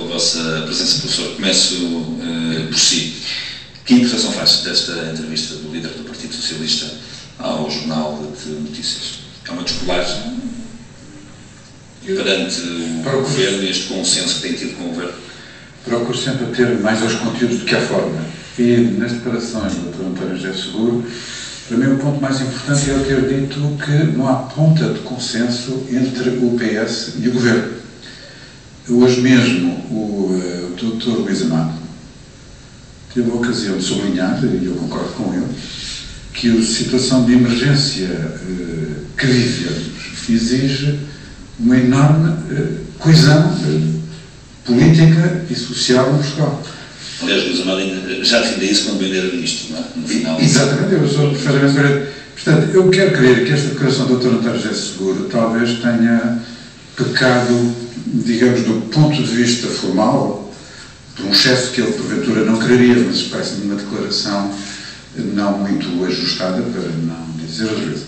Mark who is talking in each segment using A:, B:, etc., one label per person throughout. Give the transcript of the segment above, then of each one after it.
A: com a vossa presença, professor. Começo por si. Que interpretação faz desta entrevista do líder do Partido Socialista ao Jornal de Notícias? É uma descolagem perante o governo e este consenso que tem tido com o governo?
B: Procuro sempre ter mais aos conteúdos do que à forma. E nas declarações do Dr. António José Seguro, para mim o ponto mais importante é eu ter dito que não há ponta de consenso entre o PS e o governo. Hoje mesmo o Dr. Luís Amado teve a ocasião de sublinhar, e eu concordo com ele, que a situação de emergência que vivemos exige uma enorme coesão política e social em Portugal.
A: Aliás, Luís Amado já defendeu isso quando ainda era ministro, não é? No final.
B: Exatamente, eu sou perfeitamente coerente. Portanto, eu quero crer que esta declaração do Dr. António José Seguro talvez tenha pecado, digamos, do ponto de vista formal, por um excesso que ele porventura não quereria, mas parece-me uma declaração não muito ajustada, para não dizer outra vez.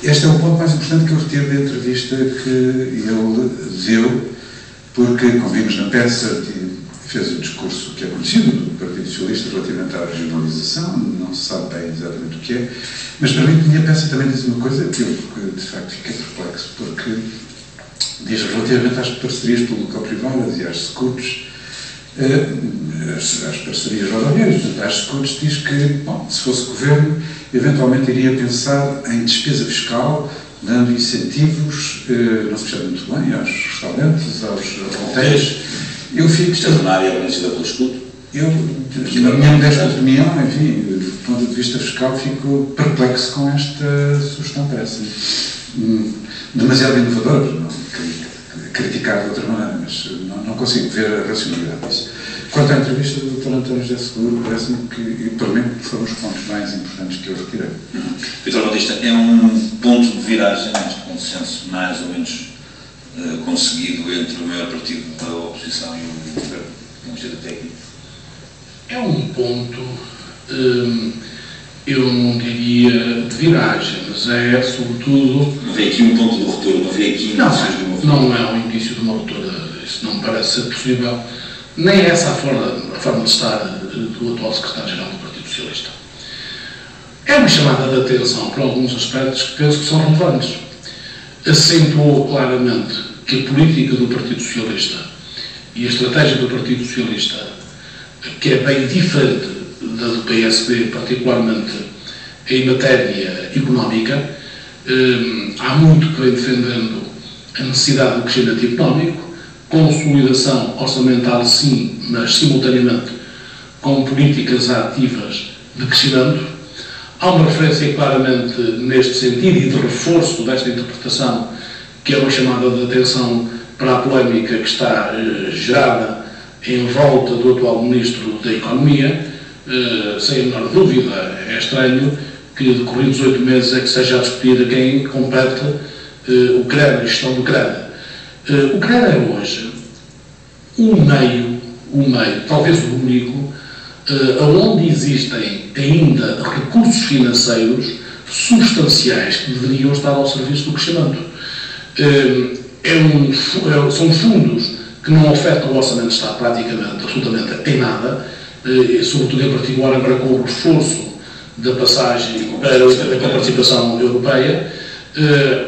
B: Este é o ponto mais importante que eu retiro da entrevista que ele deu, porque, como vimos na peça, fez um discurso que é conhecido do Partido Socialista relativamente à regionalização, não se sabe bem exatamente o que é, mas para mim a minha peça também diz uma coisa que eu, de facto, fiquei perplexo, porque diz relativamente às parcerias público-privadas e às SCUTs, às parcerias rodoviárias, portanto, às SCUTs, diz que, bom, se fosse governo, eventualmente iria pensar em despesa fiscal, dando incentivos, não se percebe muito bem, aos restaurantes, aos hotéis. Eu fico...
A: Estacionária abrangida pelo escudo?
B: Eu, na minha modesta opinião, enfim, do ponto de vista fiscal, fico perplexo com esta sugestão, parece demasiado inovador, não criticar de outra maneira, mas não consigo ver a racionalidade disso. Quanto à entrevista do Dr. António José Seguro, parece-me que, e para mim, foram os pontos mais importantes que eu retirei.
A: Vítor Batista, é um ponto de viragem neste consenso mais ou menos conseguido entre o maior partido da oposição e o governo? Vamos ter até aqui.
C: É um ponto, eu não diria de viragem, mas é sobretudo...
A: Não vê aqui um ponto de ruptura, não vê aqui indícios de uma ruptura?
C: Não é um indício de uma ruptura, isso não me parece ser possível. Nem é essa a forma de estar do atual secretário-geral do Partido Socialista. É uma chamada de atenção para alguns aspectos que penso que são relevantes. Acentuou claramente que a política do Partido Socialista e a estratégia do Partido Socialista, que é bem diferente da do PSD, particularmente em matéria económica, há muito que vem defendendo a necessidade do crescimento económico, consolidação orçamental sim, mas simultaneamente com políticas ativas de crescimento. Há uma referência claramente neste sentido e de reforço desta interpretação, que é uma chamada de atenção para a polémica que está gerada em volta do atual Ministro da Economia. Sem a menor dúvida, é estranho que decorridos 8 meses é que seja a discutir a quem compete o CREA, a gestão do CREA. O CREA é hoje um meio, talvez o único, onde existem ainda recursos financeiros substanciais que deveriam estar ao serviço do crescimento. São fundos que não afetam o Orçamento de Estado praticamente, absolutamente em nada, sobretudo em particular agora com o reforço da passagem para a participação europeia.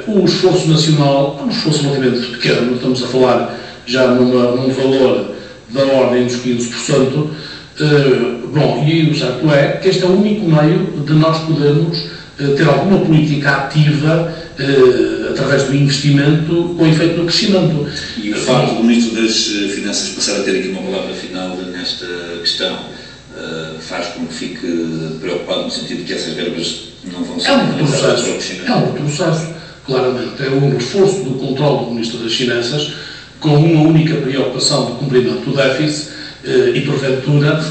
C: O esforço nacional é um esforço relativamente pequeno, estamos a falar já num valor da ordem dos 15%. E o certo é que este é o único meio de nós podermos ter alguma política ativa através do investimento com efeito no crescimento.
A: E o facto do Ministro das Finanças passar a ter aqui uma palavra final nesta questão faz com que fique preocupado no sentido de que essas verbas não vão ser utilizadas para o crescimento?
C: É um processo, claramente. É um reforço do controle do Ministro das Finanças com uma única preocupação de cumprimento do déficit e, porventura,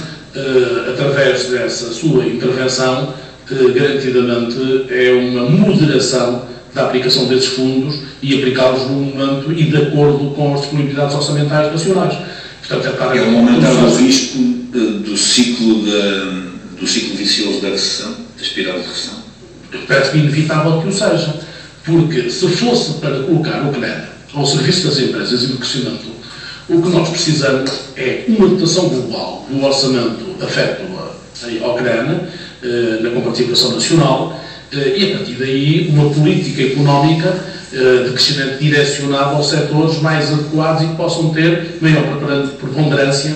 C: através dessa sua intervenção, garantidamente é uma moderação da aplicação desses fundos e aplicá-los no momento e de acordo com as disponibilidades orçamentais nacionais. Portanto,
A: é um aumentar o risco do ciclo vicioso da recessão, da espiral de recessão?
C: Parece-me inevitável que o seja, porque se fosse para colocar o CREA ao serviço das empresas e do crescimento, O que nós precisamos é uma dotação global do orçamento afeto ao CRAN, na comparticipação nacional, e a partir daí uma política económica de crescimento direcionado aos setores mais adequados e que possam ter maior preponderância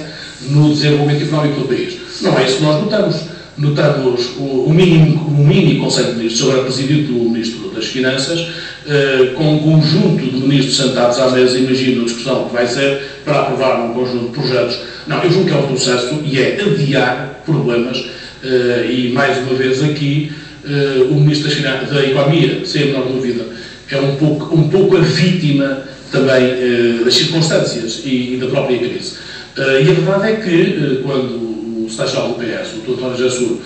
C: no desenvolvimento económico do país. Não é isso que nós notamos. Notamos o mini Conselho de Ministros, agora presidido pelo Ministro das Finanças, com um conjunto de ministros sentados à mesa, imagino a discussão que vai ser para aprovar um conjunto de projetos. Não, eu julgo que é um processo e é adiar problemas e, mais uma vez aqui, o Ministro da Economia, sem a menor dúvida, é um pouco a vítima também das circunstâncias e da própria crise. E a verdade é que, quando o secretário-geral do PS, o Dr. António José Seguro,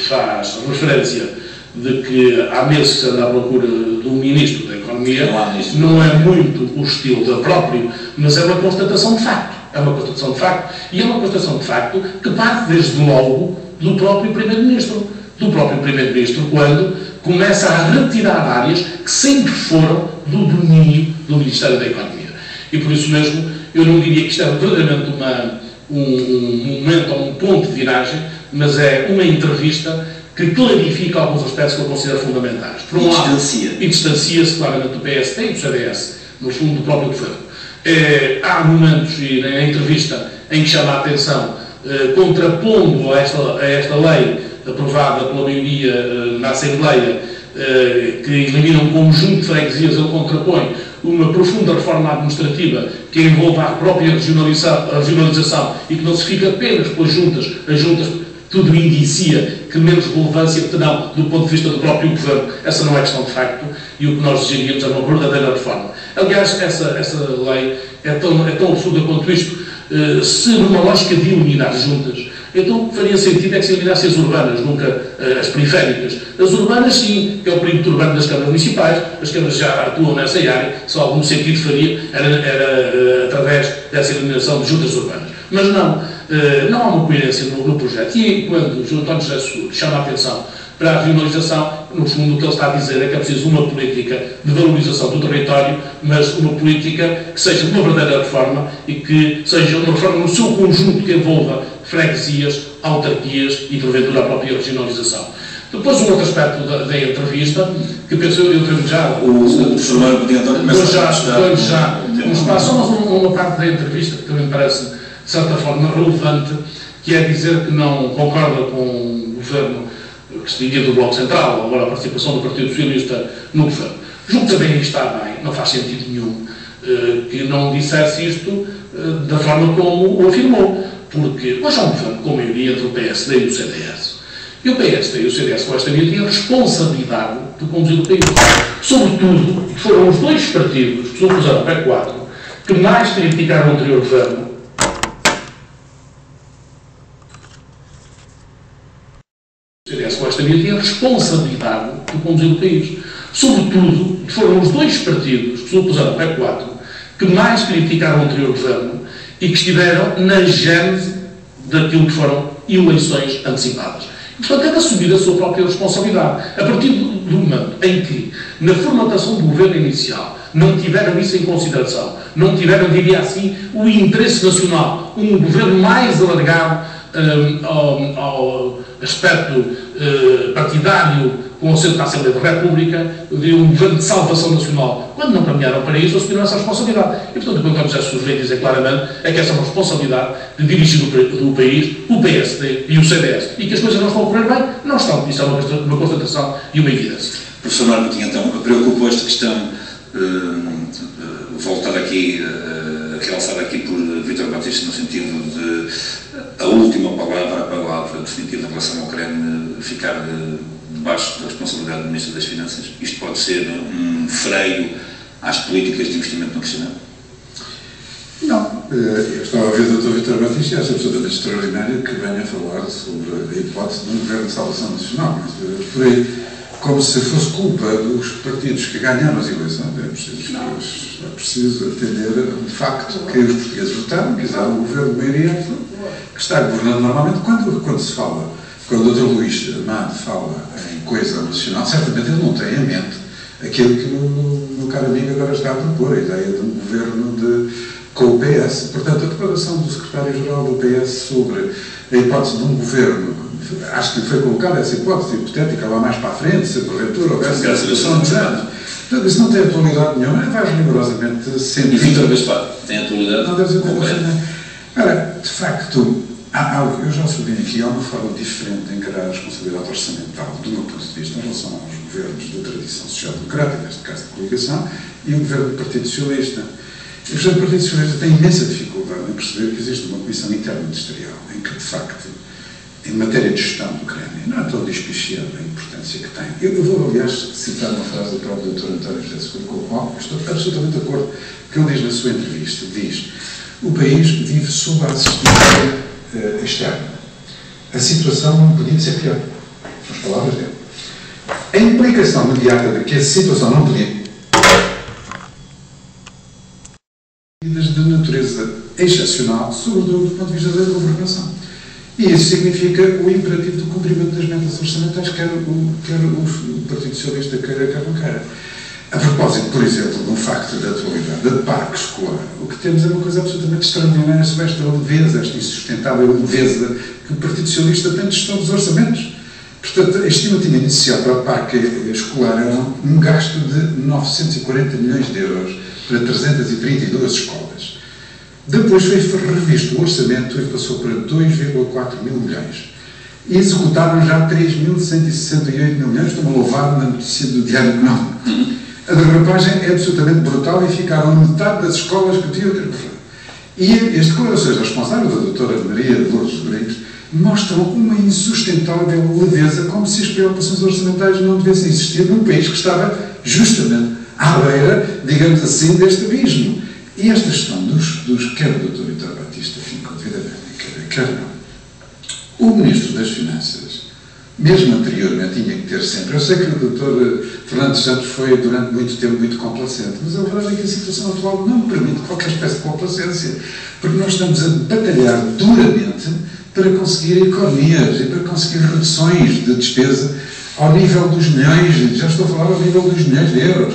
C: faz referência de que há meses que se anda à procura do Ministro da Economia, não é muito o estilo da próprio, mas é uma constatação de facto. É uma constatação de facto. E é uma constatação de facto que parte, desde logo, do próprio Primeiro-Ministro. Do próprio Primeiro-Ministro, quando começa a retirar áreas que sempre foram do domínio do Ministério da Economia. E por isso mesmo, eu não diria que isto é verdadeiramente um momento ou um ponto de viragem, mas é uma entrevista que clarifica alguns aspectos que eu considero fundamentais. Por um lado, e distancia-se claramente do PSD e do CDS, no fundo do próprio governo. Há momentos, e na entrevista, em que chama a atenção, contrapondo a esta lei aprovada pela maioria na Assembleia, que elimina um conjunto de freguesias, ele contrapõe uma profunda reforma administrativa que envolve a própria regionalização e que não se fica apenas pelas juntas, as juntas tudo indicia que menos relevância terão do ponto de vista do próprio governo. Essa não é questão de facto e o que nós desejaríamos é uma verdadeira reforma. Aliás, essa lei é tão absurda quanto isto. Se numa lógica de eliminar juntas, então faria sentido é que se eliminasse as urbanas, nunca as periféricas. As urbanas, sim, que é o perímetro urbano das câmaras municipais, as câmaras já atuam nessa área, só algum sentido faria era através dessa eliminação de juntas urbanas. Mas não há uma coerência no projeto. E quando o João António José Seguro chama a atenção para a regionalização, no fundo o que ele está a dizer é que é preciso uma política de valorização do território, mas uma política que seja uma verdadeira reforma e que seja uma reforma no seu conjunto que envolva freguesias, autarquias e, porventura, a própria regionalização. Depois, um outro aspecto da entrevista, que penso eu tenho já...
A: O professor Mário Coutinho Antônio começa
C: já um espaço, só uma parte da entrevista que também me parece, de certa forma, relevante, que é dizer que não concorda com o governo que se diria do Bloco Central, agora a participação do Partido Socialista no governo. Julgo que também está bem, não faz sentido nenhum que não dissesse isto da forma como o afirmou, porque hoje há um governo com maioria entre o PSD e o CDS. E o PSD e o CDS, com esta maioria, têm a responsabilidade de conduzir o país. Sobretudo, foram os dois partidos que se opuseram ao PEC 4 que mais criticaram o anterior governo. O CDS, com esta maioria, têm a responsabilidade de conduzir o país. Sobretudo, foram os dois partidos que se opuseram ao PEC 4 que mais criticaram o anterior governo e que estiveram na gênese daquilo que foram eleições antecipadas. E, portanto, é de assumir a sua própria responsabilidade. A partir do momento em que, na formatação do governo inicial, não tiveram isso em consideração, não tiveram, diria assim, o interesse nacional, um governo mais alargado ao aspecto partidário, com o centro da Assembleia da República, de um governo de salvação nacional. Quando não caminharam para isso, assumiram essa responsabilidade. E, portanto, o que o António José Seguro vem dizer claramente é que essa é uma responsabilidade de dirigir o país, o PSD e o CDS. E que as coisas não estão a correr bem, não estão. Isso é uma constatação e uma evidência.
A: Professor Mário Coutinho, então, preocupou esta questão, voltar aqui, realçar aqui por Vítor Batista, no sentido de a última palavra, a palavra definitiva em relação ao CREN ficar debaixo da responsabilidade do Ministro das Finanças. Isto pode ser um freio às políticas de investimento no crescimento?
B: Não. Eu estava a ver o Dr. Vítor Batista e acho absolutamente extraordinário que venha a falar sobre a hipótese de um governo de salvação nacional. Mas, por aí, como se fosse culpa dos partidos que ganharam as eleições, é preciso atender o facto que os portugueses votaram, quiseram um governo de maioria que está governando normalmente. Quando se fala, quando o Dr. Luís Amado fala em coisa nacional, certamente ele não tem em mente aquilo que o meu caro amigo agora está a propor, a ideia de um governo com o PS. Portanto, a declaração do secretário-geral do PS sobre a hipótese de um governo, acho que foi colocada essa hipótese hipotética lá mais para a frente, se porventura houvesse a situação de anos. Portanto, isso não tem atualidade nenhuma, é mais rigorosamente científico.
A: E Vítor Gaspar tem atualidade?
B: Não deve ser concreta. Ora, de facto, eu já sublinho aqui, há uma forma diferente de encarar a responsabilidade orçamental, do meu ponto de vista, em relação aos governos da tradição social-democrática, neste caso de coligação, e o governo do Partido Socialista. O governo do Partido Socialista tem imensa dificuldade em perceber que existe uma comissão interministerial em que, de facto, em matéria de gestão do Ucrânia, não é tão despiciada a importância que tem. Eu vou, aliás, citar uma frase do próprio Dr. António José Seguro, com o qual estou absolutamente de acordo, que ele diz na sua entrevista, diz: o país vive sob a assistência externa. A situação não podia ser pior. São as palavras dele. A implicação imediata de que essa situação não podia de natureza excepcional, sobretudo do ponto de vista da governação. E isso significa o imperativo do cumprimento das metas orçamentais, quer o Partido Socialista, quer a banqueira. A propósito, por exemplo, de um facto da atualidade, da parque escolar, o que temos é uma coisa absolutamente extraordinária sobre esta leveza, esta insustentável leveza que o Partido Socialista tem de gestão dos orçamentos. Portanto, a estimativa inicial para o parque escolar era um gasto de 940 milhões de euros para 332 escolas. Depois foi revisto o orçamento e passou para 2,4 mil milhões. E executaram já 3.168 mil milhões, estou-me a louvar na notícia do Diário Económico. A derrapagem é absolutamente brutal e ficaram metade das escolas que podiam ter passado. E as declarações responsáveis da doutora Maria de Lourdes Brito mostram uma insustentável leveza, como se as preocupações orçamentais não devessem existir num país que estava justamente à beira, digamos assim, deste abismo. E esta questão quer o Dr. Vítor Batista, ficou devidamente, quer não. O Ministro das Finanças, mesmo anteriormente, tinha que ter sempre. Eu sei que o Dr. Fernando Santos foi durante muito tempo muito complacente, mas a verdade é que a situação atual não permite qualquer espécie de complacência, porque nós estamos a batalhar duramente para conseguir economias e para conseguir reduções de despesa ao nível dos milhões, já estou a falar ao nível dos milhões de euros.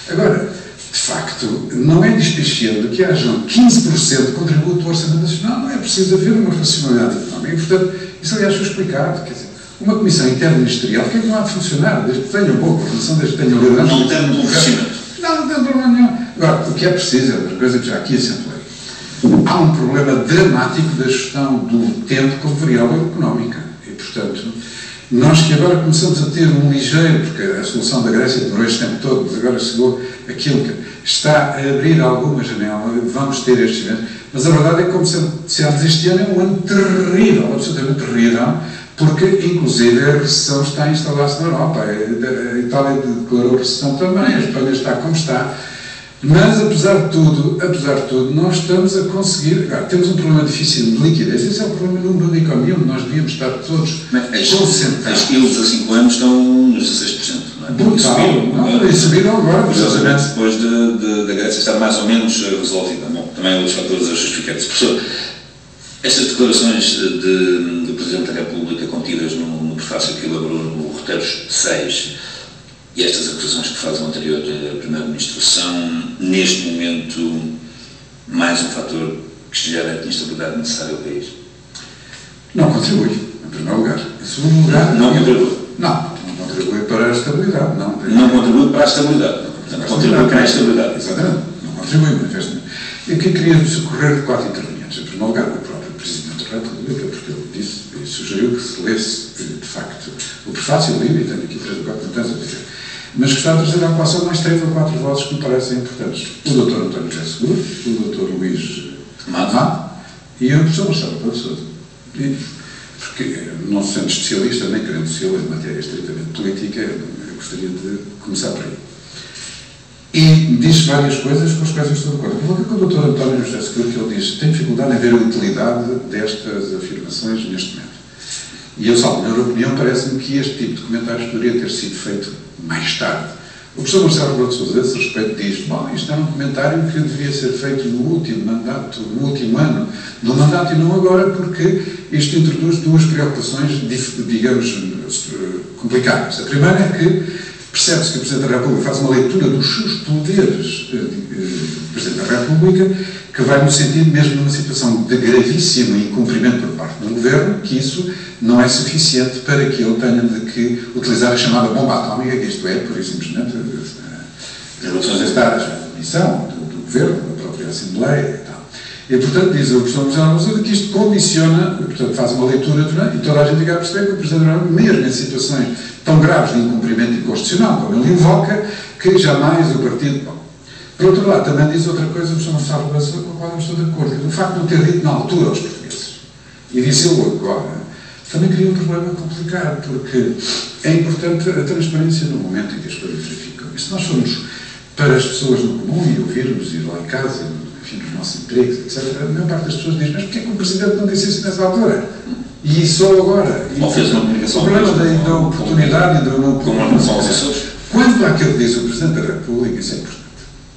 B: Agora, de facto, não é despiciando que hajam 15% de contributo do Orçamento Nacional, não é preciso haver uma racionalidade económica. E, portanto, isso aliás foi explicado, quer dizer, uma comissão interministerial, que é que não há de funcionar, desde que tenha boa coordenação, desde que tenha liderança.
A: Não tem um crescimento.
B: Não tem problema nenhum. Agora, o que é preciso é uma coisa que já aqui acentuei. Há um problema dramático da gestão do tempo como variável económica. E, portanto, nós que agora começamos a ter um ligeiro, porque a solução da Grécia demorou este tempo todo, mas agora chegou aquilo que está a abrir alguma janela, vamos ter estes eventos, mas a verdade é que, como se antes, este ano é um ano terrível, absolutamente terrível, porque, inclusive, a recessão está a instalar-se na Europa. A Itália declarou recessão também, a Espanha está como está. Mas, apesar de tudo, nós estamos a conseguir... temos um problema difícil de liquidez. Esse é o problema do mundo da economia, onde nós devíamos estar todos concentrados.
A: As yields a 5 anos estão nos 16%, não é?
B: Brutal. E subiram agora.
A: Precisamente depois da Grécia estar mais ou menos resolvida. Bom, também há outros fatores a justificar-se. Professor, estas declarações do Presidente da República contidas no prefácio que elaborou no roteiro 6 e estas acusações que faz o anterior Primeiro-Ministro são, neste momento, mais um fator que gera a instabilidade necessária ao país?
B: Não contribui, em primeiro lugar. Em segundo lugar...
A: Não contribui?
B: Não contribui para a estabilidade.
A: Não contribui para a estabilidade. Portanto, contribui para a estabilidade.
B: Exatamente. Não contribui, manifestamente. Eu aqui queria socorrer de 4 intervenientes. Em primeiro lugar, o próprio Presidente da República, porque ele disse e sugeriu que se lesse, de facto, o prefácio do livro, e tenho aqui 3 ou 4 notas a dizer. Mas gostava de trazer à equação mais 3 ou 4 vozes que me parecem importantes. O Dr. António José Seguro, o Dr. Luís Amado e o professor Marcelo Rebelo de Sousa. Porque, não sendo especialista, nem querendo ser em matéria estritamente política, eu gostaria de começar por aí. E diz várias coisas com as quais eu estou de acordo. Eu vou ver com o Dr. António José Seguro, que ele diz: tem dificuldade em ver a utilidade destas afirmações neste momento. E eu, salvo a minha opinião, parece-me que este tipo de comentários poderia ter sido feito mais tarde. O professor Marcelo Rebelo de Sousa, a esse respeito, diz: bom, isto é um comentário que devia ser feito no último mandato, no último ano do mandato e não agora, porque isto introduz 2 preocupações, digamos, complicadas. A primeira é que percebe-se que o Presidente da República faz uma leitura dos seus poderes Presidente da República, que vai no sentido, mesmo numa situação de gravíssimo incumprimento por parte do Governo, que isso não é suficiente para que ele tenha de que utilizar a chamada bomba atómica, que isto é, por e simplesmente, as relações dadas à comissão do Governo, da própria Assembleia e tal. E, portanto, diz o professor Marcelo Moussada que isto condiciona, portanto, faz uma leitura, e toda a gente fica a perceber que o Presidente da República, mesmo em situações tão graves de incumprimento inconstitucional, como ele invoca, que jamais o partido... Bom, por outro lado, também diz outra coisa, o professor Marcelo Moussada, com a qual eu estou de acordo, que o facto de não ter dito na altura aos portugueses, e disse-o agora, também cria um problema complicado, porque é importante a transparência no momento em que as coisas verificam. E se nós formos para as pessoas no comum e ouvirmos, ir lá em casa, enfim, nos nossos empregos, etc., a maior parte das pessoas diz, mas porquê que o Presidente não disse isso nessa altura? E só agora?
A: Ou fez uma comunicação.
B: O problema da oportunidade e da não
A: oportunidade.
B: Quanto àquilo que diz o Presidente da República, isso é importante.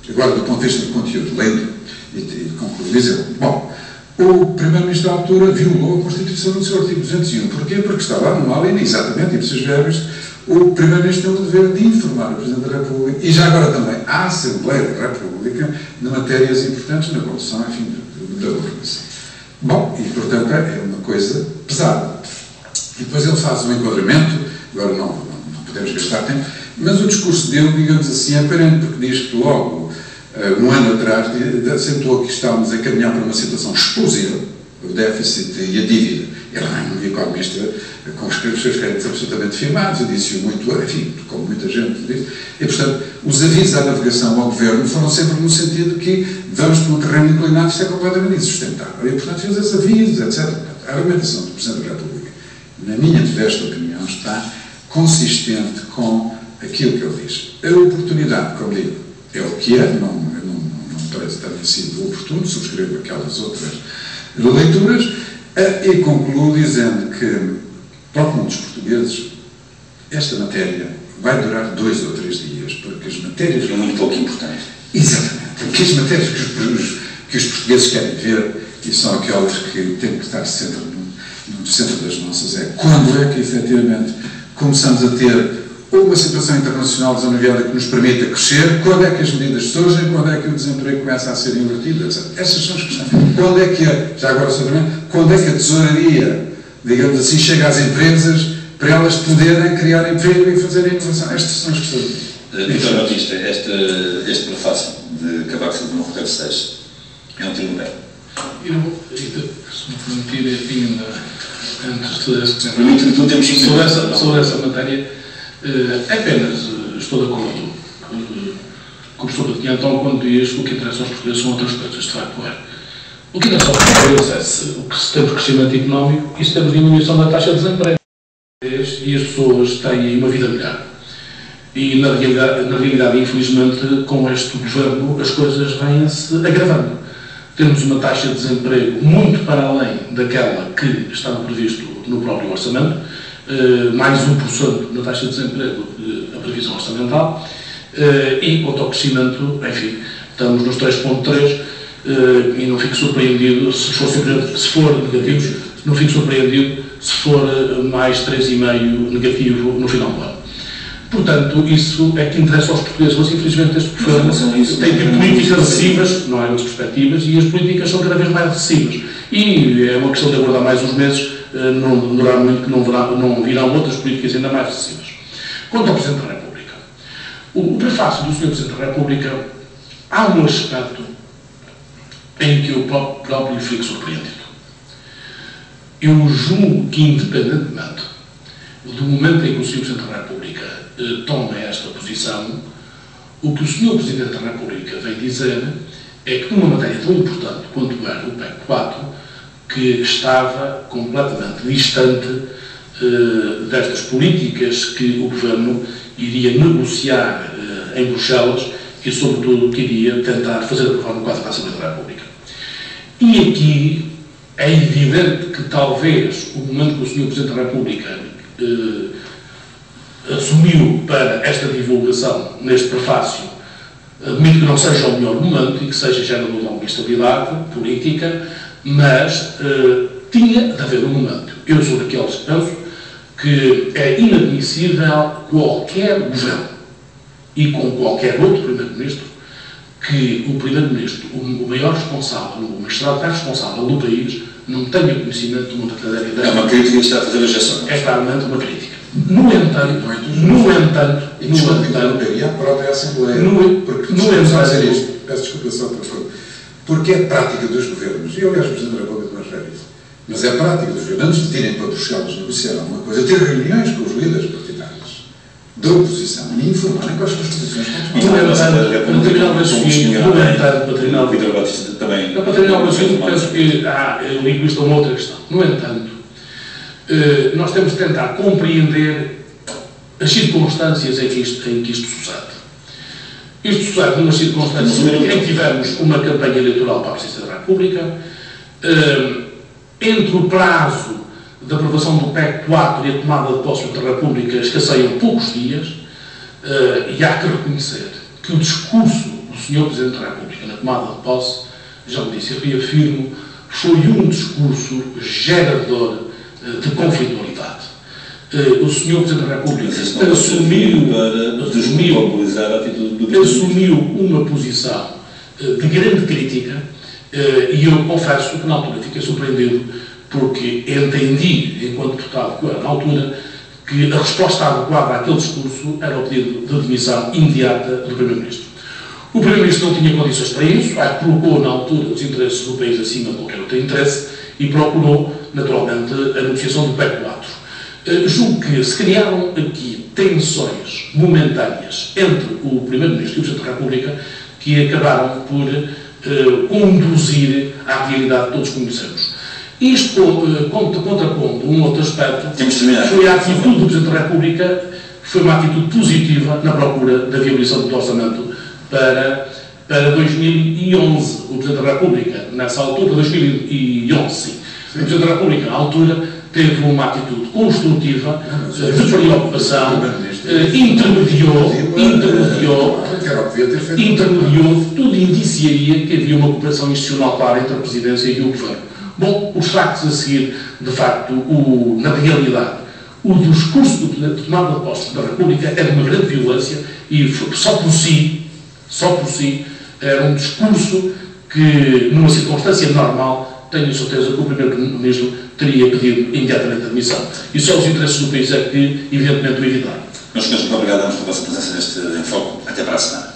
B: Agora, do ponto de vista do conteúdo, lendo e concluindo, dizer, bom, o Primeiro-Ministro da altura violou a Constituição no seu artigo 201. Porquê? Porque está lá no mal, exatamente, e vocês verem isto, o Primeiro-Ministro tem o dever de informar o Presidente da República e já agora também a Assembleia da República de matérias importantes na condução, enfim, da governação. Bom, e portanto é uma coisa pesada. E depois ele faz um enquadramento, agora não podemos gastar tempo, mas o discurso dele, digamos assim, é aparente, porque diz que logo, um ano atrás, acentuou que estávamos a caminhar para uma situação explosiva, o déficit e a dívida. Ele é um economista com os seus créditos absolutamente firmados, e disse-o muito, enfim, como muita gente diz, e portanto, os avisos à navegação ao Governo foram sempre no sentido que vamos para um terreno inclinado, isto é completamente insustentável. E portanto, fez esses avisos, etc. A argumentação do Presidente da República, na minha modesta opinião, está consistente com aquilo que ele diz. A oportunidade, como digo, é o que é, não parece ter sido oportuno, subscrevo aquelas outras leituras, e concluo dizendo que, para o comum dos portugueses, esta matéria vai durar 2 ou 3 dias, porque as matérias...
A: É muito pouco importante.
B: Exatamente. Porque as matérias que os portugueses querem ver, e são aquelas que têm que estar sempre no centro das nossas, é quando é que, efetivamente, começamos a ter uma situação internacional desanuviada que nos permita crescer, quando é que as medidas surgem, quando é que o desemprego começa a ser invertido, etc. Essas são as questões. Quando é que, já agora sobre quando é que a tesouraria, digamos assim, chega às empresas para elas poderem criar emprego e fazer inovação? Estas são as questões.
A: Doutor Batista, este prefácio de Cavaco Silva no Roteiro 6 é um tiro no pé.
C: Eu, se me permitir, ainda antes de sobre essa matéria, apenas estou de acordo com o professor Patinho Antão quando diz que o que interessa aos portugueses são outras coisas, de facto é. O que interessa aos portugueses é se temos crescimento económico e se temos diminuição da taxa de desemprego. E as pessoas têm uma vida melhor. E na realidade, infelizmente, com este governo, as coisas vêm-se agravando. Temos uma taxa de desemprego muito para além daquela que estava previsto no próprio orçamento, mais 1% na taxa de desemprego, a previsão orçamental, e quanto ao crescimento, enfim, estamos nos 3,3%, e não fico surpreendido se for negativo, não fico surpreendido se for mais 3,5% negativo no final do ano. Portanto, isso é que interessa aos portugueses, mas infelizmente este governo tem políticas recessivas, não há outras perspectivas, e as políticas são cada vez mais recessivas. E é uma questão de aguardar mais uns meses, não demorar muito, que não virão outras políticas ainda mais recessivas. Quanto ao Presidente da República, o prefácio do Sr. Presidente da República, há um aspecto em que eu próprio fico surpreendido. Eu julgo que, independentemente do momento em que o Sr. Presidente da República toma esta posição, o que o Sr. Presidente da República vem dizer é que numa matéria tão importante quanto era o PEC 4, que estava completamente distante destas políticas que o Governo iria negociar em Bruxelas e, sobretudo, que iria tentar fazer aprovar no quadro da Assembleia da República. E aqui é evidente que talvez o momento que o Sr. Presidente da República assumiu para esta divulgação neste prefácio, admito que não seja o melhor momento e que seja gerador de alguma instabilidade política, mas tinha de haver um momento. Eu sou daqueles que penso que é inadmissível qualquer governo, e com qualquer outro Primeiro-Ministro, que o Primeiro-Ministro, o maior responsável, o magistrado mais responsável do país, não tenha conhecimento de uma verdadeira ideia.
A: É uma crítica que está a fazer a gestão.
C: É claramente uma crítica. No entanto,
B: e a própria Assembleia, porque dizer isto, peço desculpa só por favor, porque é prática dos governos, e aliás o Presidente da República não refere isso, mas é prática dos governos, antes de irem para Bruxelas negociar alguma coisa, ter reuniões com os líderes partidários da oposição e informarem quais são as posições que
C: no entanto, para terminar o raciocínio, penso que eu ligo isto a uma outra questão. No entanto, nós temos de tentar compreender as circunstâncias em que isto sucede. Isto sucede numas circunstâncias em que tivemos uma campanha eleitoral para a Presidência da República, entre o prazo da aprovação do PEC 4 e a tomada de posse da República escasseiam poucos dias, e há que reconhecer que o discurso do Sr. Presidente da República na tomada de posse, já me disse e reafirmo, foi um discurso gerador de conflitualidade. O Sr. Presidente da República assumiu uma posição de grande crítica, e eu confesso que na altura fiquei surpreendido porque entendi, enquanto deputado na altura, que a resposta adequada àquele discurso era o pedido de demissão imediata do Primeiro-Ministro. O Primeiro-Ministro não tinha condições para isso, colocou na altura os interesses do país acima de qualquer outro interesse e procurou, naturalmente, a negociação do PEC 4. Julgo que se criaram aqui tensões momentâneas entre o Primeiro-Ministro e o Presidente da República que acabaram por conduzir à realidade que todos conhecemos. Isto contrapondo um outro aspecto, foi a atitude do Presidente da República, foi uma atitude positiva na procura da viabilização do orçamento para 2011. O Presidente da República, nessa altura, 2011, sim. O Presidente da República, na altura, teve uma atitude construtiva, de preocupação, intermediou, tudo indiciaria que havia uma cooperação institucional clara entre a Presidência e o Governo. Bom, os factos a seguir, de facto, na realidade, o discurso de tomada de posse da República é de uma grande violência e só por si, era um discurso que, numa circunstância normal, tenho certeza que o Primeiro-Ministro teria pedido imediatamente a demissão. E só os interesses do país é que, evidentemente, o evitaram.
A: Meus senhores, muito obrigado pela vossa presença neste Em Foco. Até para a semana.